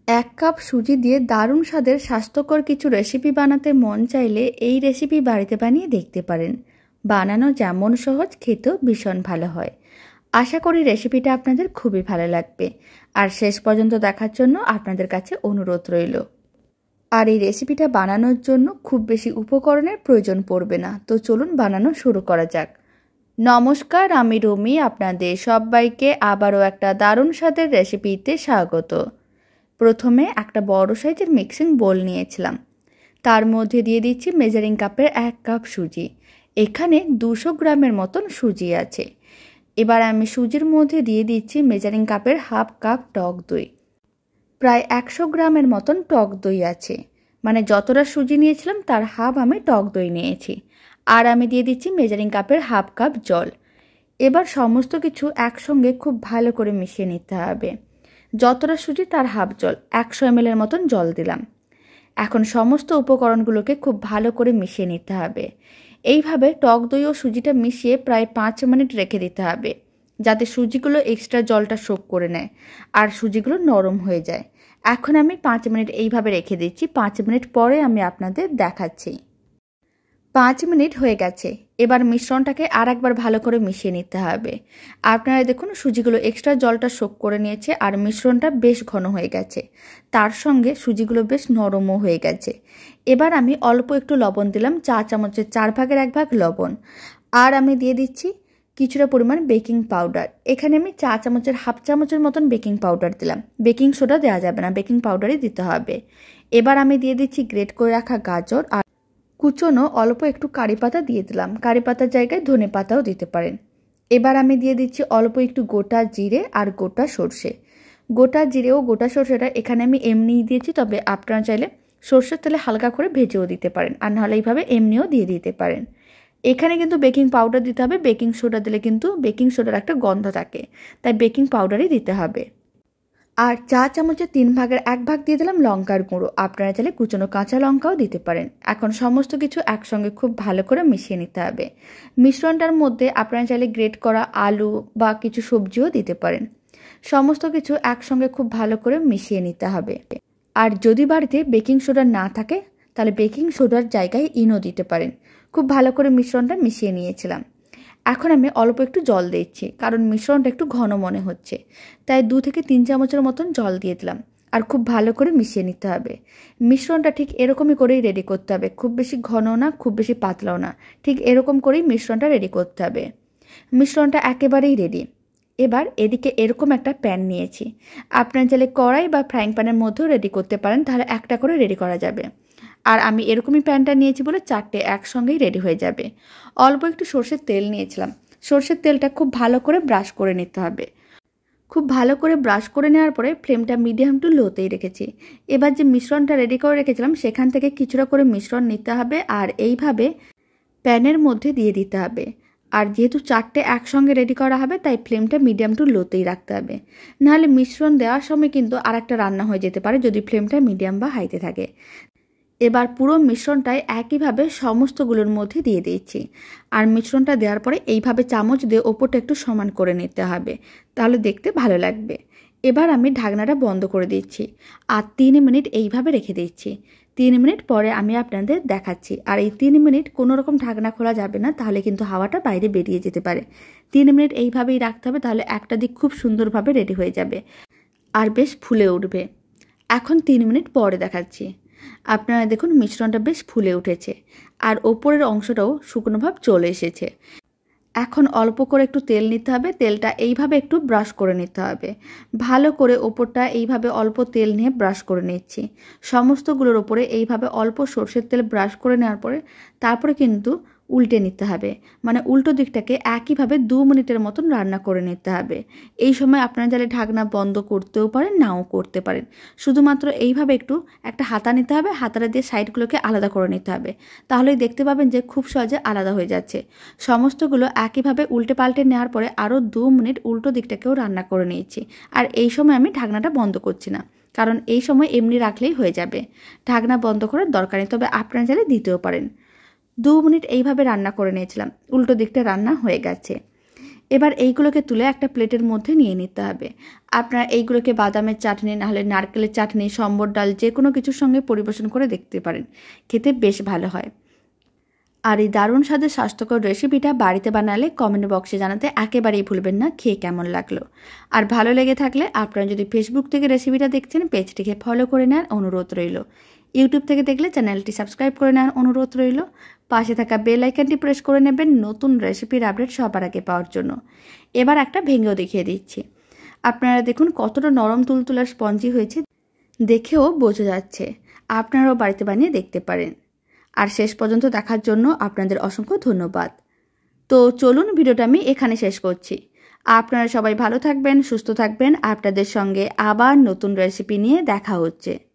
এক কাপ সুজি দিয়ে দারুণ স্বাদের স্বাস্থ্যকর কিছু রেসিপি বানাতে মন চাইলে এই রেসিপি বাড়িতে বানিয়ে দেখতে পারেন। বানানো যেমন সহজ, খেতেও ভীষণ ভালো হয়। আশা করি রেসিপিটা আপনাদের খুবই ভালো লাগবে। আর শেষ পর্যন্ত দেখার জন্য আপনাদের কাছে অনুরোধ রইল। আর এই রেসিপিটা বানানোর জন্য খুব বেশি উপকরণের প্রয়োজন পড়বে না। তো চলুন বানানো শুরু করা যাক। নমস্কার, আমি রুমি। আপনাদের সবাইকে আবারও একটা দারুণ স্বাদের রেসিপিতে স্বাগত। প্রথমে একটা বড় সাইজের মিক্সিং বোল নিয়েছিলাম। তার মধ্যে দিয়ে দিচ্ছি মেজারিং কাপের 1 কাপ সুজি। এখানে 200 গ্রামের মতন সুজি আছে। এবার আমি সুজির মধ্যে দিয়ে দিচ্ছি মেজারিং কাপের হাফ কাপ টক দই। প্রায় 100 গ্রামের মতন টক দই আছে, মানে যতটা সুজি নিয়েছিলাম তার হাফ আমি টক দই নিয়েছি। আর আমি দিয়ে দিচ্ছি মেজারিং কাপের হাফ কাপ জল। এবার সমস্ত কিছু একসঙ্গে খুব ভালো করে মিশিয়ে নিতে হবে। যতটা সুজি তার হাফ জল, 100 ml মতন জল দিলাম। এখন সমস্ত উপকরণগুলোকে খুব ভালো করে মিশিয়ে নিতে হবে। এইভাবে টক দই ও সুজিটা মিশিয়ে প্রায় 5 মিনিট রেখে দিতে হবে, যাতে সুজিগুলো এক্সট্রা জলটা শোক করে নেয় আর সুজিগুলো নরম হয়ে যায়। এখন আমি 5 মিনিট এইভাবে রেখে দিচ্ছি। 5 মিনিট পরে আমি আপনাদের দেখাচ্ছি। 5 মিনিট হয়ে গেছে। এবার মিশ্রণটাকে আর একবার ভালো করে মিশিয়ে নিতে হবে। আপনারা দেখুন সুজিগুলো এক্সট্রা জলটা শোক করে নিয়েছে আর মিশ্রণটা বেশ ঘন হয়ে গেছে। তার সঙ্গে সুজিগুলো বেশ নরমও হয়ে গেছে। এবার আমি অল্প একটু লবণ দিলাম, 4 চামচের 4 ভাগের 1 ভাগ লবণ। আর আমি দিয়ে দিচ্ছি কিছুটা পরিমাণ বেকিং পাউডার। এখানে আমি 4 চামচের হাফ চামচের মতন বেকিং পাউডার দিলাম। বেকিং সোডা দেওয়া যাবে না, বেকিং পাউডারই দিতে হবে। এবার আমি দিয়ে দিচ্ছি গ্রেট করে রাখা গাজর আর কুচনো অল্প একটু কারি পাতা দিয়ে দিলাম। কারি পাতার জায়গায় ধনে পাতাও দিতে পারেন। এবার আমি দিয়ে দিচ্ছি অল্প একটু গোটা জিরে আর গোটা সর্ষে। গোটা জিরে ও গোটা সর্ষেটা এখানে আমি এমনিই দিয়েছি, তবে আপনারা চাইলে সর্ষের তেলে হালকা করে ভেজেও দিতে পারেন, আর নাহলে এইভাবে এমনিও দিয়ে দিতে পারেন। এখানে কিন্তু বেকিং পাউডার দিতে হবে। বেকিং সোডা দিলে কিন্তু বেকিং সোডার একটা গন্ধ থাকে, তাই বেকিং পাউডারই দিতে হবে। আর 4 চামচের 3 ভাগের 1 ভাগ দিয়ে দিলাম লঙ্কার গুঁড়ো। আপনারা চাইলে কুচনো কাঁচা লঙ্কাও দিতে পারেন। এখন সমস্ত কিছু একসঙ্গে খুব ভালো করে মিশিয়ে নিতে হবে। মিশ্রণটার মধ্যে আপনারা চাইলে গ্রেট করা আলু বা কিছু সবজিও দিতে পারেন। সমস্ত কিছু একসঙ্গে খুব ভালো করে মিশিয়ে নিতে হবে। আর যদি বাড়িতে বেকিং সোডা না থাকে তাহলে বেকিং সোডার জায়গায় ইনো দিতে পারেন। খুব ভালো করে মিশ্রণটা মিশিয়ে নিয়েছিলাম। এখন আমি অল্প একটু জল দিচ্ছি, কারণ মিশ্রণটা একটু ঘন মনে হচ্ছে, তাই 2 থেকে 3 চামচের মতন জল দিয়ে দিলাম। আর খুব ভালো করে মিশিয়ে নিতে হবে। মিশ্রণটা ঠিক এরকমই করেই রেডি করতে হবে। খুব বেশি ঘনও না, খুব বেশি পাতলাও না, ঠিক এরকম করেই মিশ্রণটা রেডি করতে হবে। মিশ্রণটা একেবারেই রেডি। এবার এদিকে এরকম একটা প্যান নিয়েছি। আপনারা চাইলে কড়াই বা ফ্রাইং প্যানের মধ্যেও রেডি করতে পারেন, তাহলে একটা করে রেডি করা যাবে। আর আমি এরকমই প্যানটা নিয়েছি বলে 4টে একসঙ্গেই রেডি হয়ে যাবে। অল্প একটু সর্ষের তেল নিয়েছিলাম। সর্ষের তেলটা খুব ভালো করে ব্রাশ করে নিতে হবে। খুব ভালো করে ব্রাশ করে নেওয়ার পরে ফ্লেমটা মিডিয়াম টু লোতেই রেখেছি। এবার যে মিশ্রণটা রেডি করে রেখেছিলাম সেখান থেকে কিছুটা করে মিশ্রণ নিতে হবে আর এইভাবে প্যানের মধ্যে দিয়ে দিতে হবে। আর যেহেতু 4টে একসঙ্গে রেডি করা হবে, তাই ফ্লেমটা মিডিয়াম টু লোতেই রাখতে হবে। নাহলে মিশ্রণ দেওয়ার সময় কিন্তু আরেকটা রান্না হয়ে যেতে পারে যদি ফ্লেমটা মিডিয়াম বা হাইতে থাকে। এবার পুরো মিশ্রণটাই একইভাবে সমস্তগুলোর মধ্যে দিয়ে দিচ্ছি। আর মিশ্রণটা দেওয়ার পরে এইভাবে চামচ দিয়ে ওপরটা একটু সমান করে নিতে হবে, তাহলে দেখতে ভালো লাগবে। এবার আমি ঢাকনাটা বন্ধ করে দিচ্ছি আর 3 মিনিট এইভাবে রেখে দিচ্ছি। 3 মিনিট পরে আমি আপনাদের দেখাচ্ছি। আর এই 3 মিনিট কোনো রকম ঢাকনা খোলা যাবে না, তাহলে কিন্তু হাওয়াটা বাইরে বেরিয়ে যেতে পারে। 3 মিনিট এইভাবেই রাখতে হবে, তাহলে একটা দিক খুব সুন্দরভাবে রেডি হয়ে যাবে আর বেশ ফুলে উঠবে। এখন 3 মিনিট পরে দেখাচ্ছি। আপনারা দেখুন মিশ্রণটা বেশ ফুলে উঠেছে আর ওপরের অংশটাও শুকনো ভাব চলে এসেছে। এখন অল্প করে একটু তেল নিতে হবে। তেলটা এইভাবে একটু ব্রাশ করে নিতে হবে। ভালো করে ওপরটা এইভাবে অল্প তেল নিয়ে ব্রাশ করে নিচ্ছি। সমস্তগুলোর ওপরে এইভাবে অল্প সর্ষের তেল ব্রাশ করে নেওয়ার পরে তারপরে কিন্তু উল্টে নিতে হবে, মানে উল্টো দিকটাকে একইভাবে 2 মিনিটের মতন রান্না করে নিতে হবে। এই সময় আপনারা চাইলে ঢাকনা বন্ধ করতেও পারেন, নাও করতে পারেন। শুধুমাত্র এইভাবে একটু একটা হাতা নিতে হবে, হাতাটা দিয়ে সাইডগুলোকে আলাদা করে নিতে হবে। তাহলেই দেখতে পাবেন যে খুব সহজে আলাদা হয়ে যাচ্ছে। সমস্তগুলো একইভাবে উল্টে পাল্টে নেওয়ার পরে আরও 2 মিনিট উল্টো দিকটাকেও রান্না করে নিয়েছি। আর এই সময় আমি ঢাকনাটা বন্ধ করছি না, কারণ এই সময় এমনি রাখলেই হয়ে যাবে। ঢাকনা বন্ধ করার দরকার নেই, তবে আপনারা চাইলে দিতেও পারেন। 2 মিনিট এইভাবে রান্না করে নিয়েছিলাম। উল্টো দিকটা রান্না হয়ে গেছে। এবার এইগুলোকে তুলে একটা প্লেটের মধ্যে নিয়ে নিতে হবে। আপনারা এইগুলোকে বাদামের চাটনি, নাহলে নারকেলের চাটনি, সম্বর ডাল যে কোনো কিছুর সঙ্গে পরিবেশন করে দেখতে পারেন, খেতে বেশ ভালো হয়। আর এই দারুণ স্বাদের স্বাস্থ্যকর রেসিপিটা বাড়িতে বানালে কমেন্ট বক্সে জানাতে একেবারেই ভুলবেন না খেয়ে কেমন লাগলো। আর ভালো লেগে থাকলে আপনারা যদি ফেসবুক থেকে রেসিপিটা দেখছেন, পেজটিকে ফলো করে নেওয়ার অনুরোধ রইল। ইউটিউব থেকে দেখলে চ্যানেলটি সাবস্ক্রাইব করে নেওয়ার অনুরোধ রইল। পাশে থাকা বেল আইকনটি প্রেস করে নেবেন নতুন রেসিপির আপডেট সবার আগে পাওয়ার জন্য। এবার একটা ভেঙেও দেখিয়ে দিচ্ছি। আপনারা দেখুন কতটা নরম তুলতুলা স্পঞ্জি হয়েছে, দেখেও বোঝা যাচ্ছে। আপনারাও বাড়িতে বানিয়ে দেখতে পারেন। আর শেষ পর্যন্ত দেখার জন্য আপনাদের অসংখ্য ধন্যবাদ। তো চলুন, ভিডিওটা আমি এখানে শেষ করছি। আপনারা সবাই ভালো থাকবেন, সুস্থ থাকবেন। আপনাদের সঙ্গে আবার নতুন রেসিপি নিয়ে দেখা হচ্ছে।